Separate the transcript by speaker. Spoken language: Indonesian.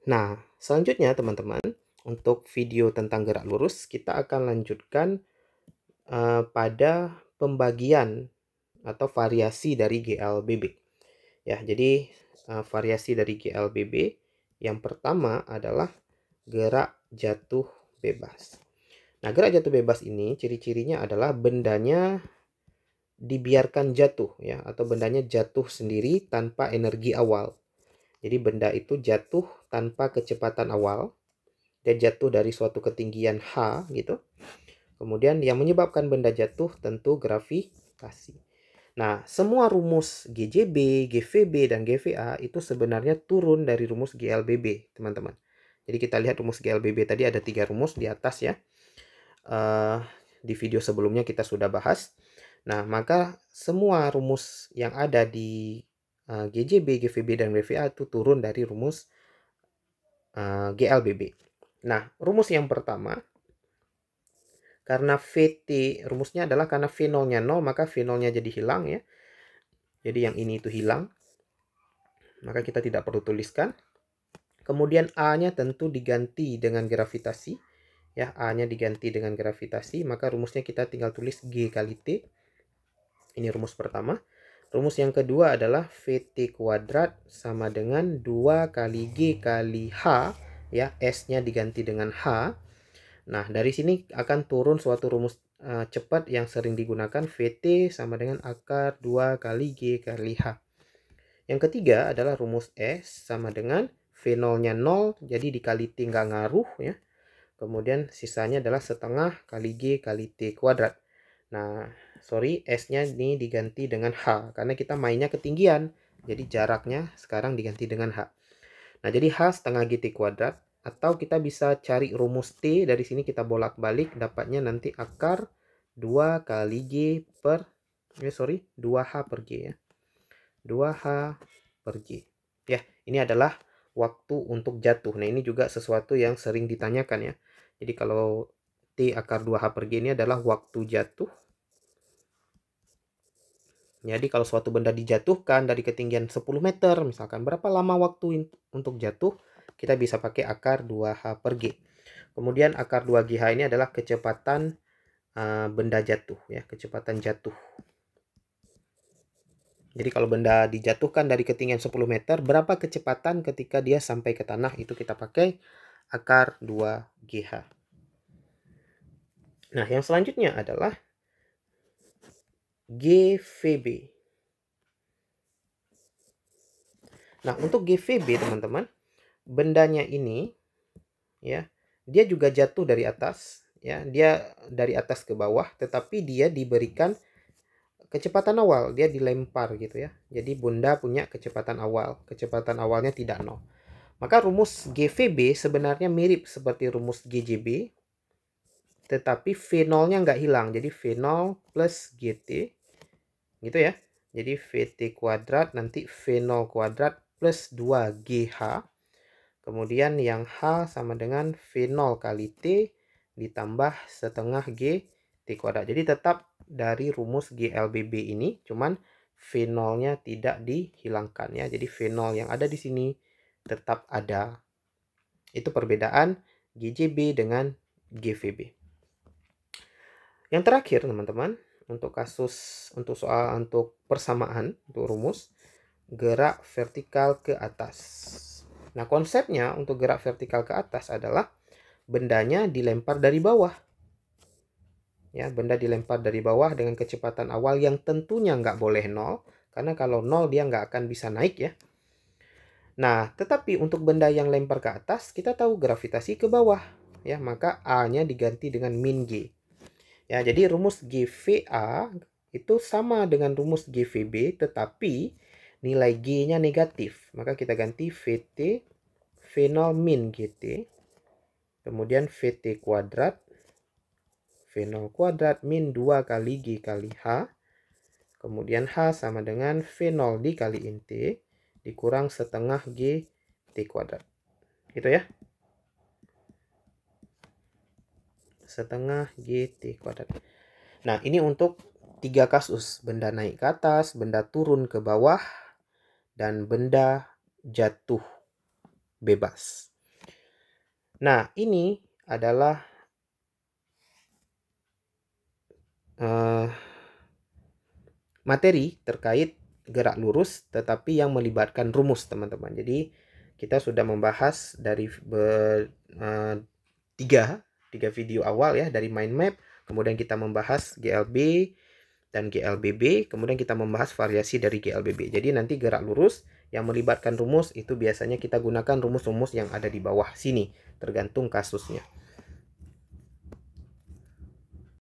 Speaker 1: Nah, selanjutnya teman-teman, untuk video tentang gerak lurus, kita akan lanjutkan pada pembagian atau variasi dari GLBB. Ya, jadi variasi dari GLBB yang pertama adalah gerak jatuh bebas. Nah, gerak jatuh bebas ini ciri-cirinya adalah bendanya dibiarkan jatuh ya, atau bendanya jatuh sendiri tanpa energi awal. Jadi benda itu jatuh tanpa kecepatan awal. Dia jatuh dari suatu ketinggian H gitu. Kemudian yang menyebabkan benda jatuh tentu gravitasi. Nah, semua rumus GJB, GVB, dan GVA itu sebenarnya turun dari rumus GLBB, teman-teman. Jadi kita lihat rumus GLBB tadi ada 3 rumus di atas ya. Di video sebelumnya kita sudah bahas. Nah, maka semua rumus yang ada di GJB, GVB, dan GVA itu turun dari rumus GLBB. Nah, rumus yang pertama, karena VT, rumusnya adalah karena V0-nya 0, maka V0-nya jadi hilang ya. Jadi yang ini itu hilang. Maka kita tidak perlu tuliskan. Kemudian A-nya tentu diganti dengan gravitasi. Ya, A-nya diganti dengan gravitasi. Maka rumusnya kita tinggal tulis G kali T. Ini rumus pertama. Rumus yang kedua adalah VT kuadrat sama dengan 2 kali G kali H. Ya, S-nya diganti dengan H. Nah, dari sini akan turun suatu rumus cepat yang sering digunakan, VT sama dengan akar 2 kali G kali H. Yang ketiga adalah rumus S sama dengan V0-nya 0, jadi dikali T nggak ngaruh ya. Kemudian sisanya adalah setengah kali G kali T kuadrat. Nah, sorry, S-nya ini diganti dengan H, karena kita mainnya ketinggian. Jadi jaraknya sekarang diganti dengan H. Nah, jadi H setengah GT kuadrat. Atau kita bisa cari rumus T, dari sini kita bolak-balik, dapatnya nanti akar 2 kali G per, 2H per G ya. 2H per G. Ya, ini adalah waktu untuk jatuh. Nah, ini juga sesuatu yang sering ditanyakan ya. Jadi kalau T akar 2H per G ini adalah waktu jatuh. Jadi kalau suatu benda dijatuhkan dari ketinggian 10 meter, misalkan berapa lama waktu untuk jatuh, kita bisa pakai akar 2H per G. Kemudian akar 2GH ini adalah kecepatan benda jatuh ya, kecepatan jatuh. Jadi kalau benda dijatuhkan dari ketinggian 10 meter, berapa kecepatan ketika dia sampai ke tanah, itu kita pakai akar 2GH. Nah, yang selanjutnya adalah GVB. Nah, untuk GVB teman-teman, bendanya ini ya, dia juga jatuh dari atas ya, dia dari atas ke bawah, tetapi dia diberikan kecepatan awal, dia dilempar gitu ya. Jadi benda punya kecepatan awal, kecepatan awalnya tidak 0. Maka rumus GVB sebenarnya mirip seperti rumus GJB, tetapi V0-nya nggak hilang, jadi V0 plus GT gitu ya. Jadi VT kuadrat nanti V0 kuadrat plus 2GH. Kemudian yang H sama dengan V0 kali T ditambah setengah G T kuadrat. Jadi tetap dari rumus GLBB ini, cuman V0-nya tidak dihilangkan ya. Jadi V0 yang ada di sini tetap ada. Itu perbedaan GJB dengan GVB. Yang terakhir teman-teman, untuk persamaan, untuk rumus gerak vertikal ke atas. Nah, konsepnya untuk gerak vertikal ke atas adalah bendanya dilempar dari bawah. Ya, benda dilempar dari bawah dengan kecepatan awal yang tentunya nggak boleh 0, karena kalau 0 dia nggak akan bisa naik ya. Nah, tetapi untuk benda yang lempar ke atas, kita tahu gravitasi ke bawah. Ya, maka A-nya diganti dengan min G. Ya, jadi rumus GVA itu sama dengan rumus GVB, tetapi nilai G-nya negatif. Maka kita ganti VT V0 min GT. Kemudian VT kuadrat V0 kuadrat min 2 kali G kali H. Kemudian H sama dengan V0 dikaliin T dikurang setengah G T kuadrat. Gitu ya. Setengah G T kuadrat. Nah, ini untuk 3 kasus. Benda naik ke atas, benda turun ke bawah, dan benda jatuh bebas. Nah, ini adalah materi terkait gerak lurus tetapi yang melibatkan rumus, teman-teman. Jadi kita sudah membahas dari tiga video awal ya, dari mind map, kemudian kita membahas GLB dan GLBB, kemudian kita membahas variasi dari GLBB. Jadi nanti gerak lurus yang melibatkan rumus itu biasanya kita gunakan rumus-rumus yang ada di bawah sini, tergantung kasusnya.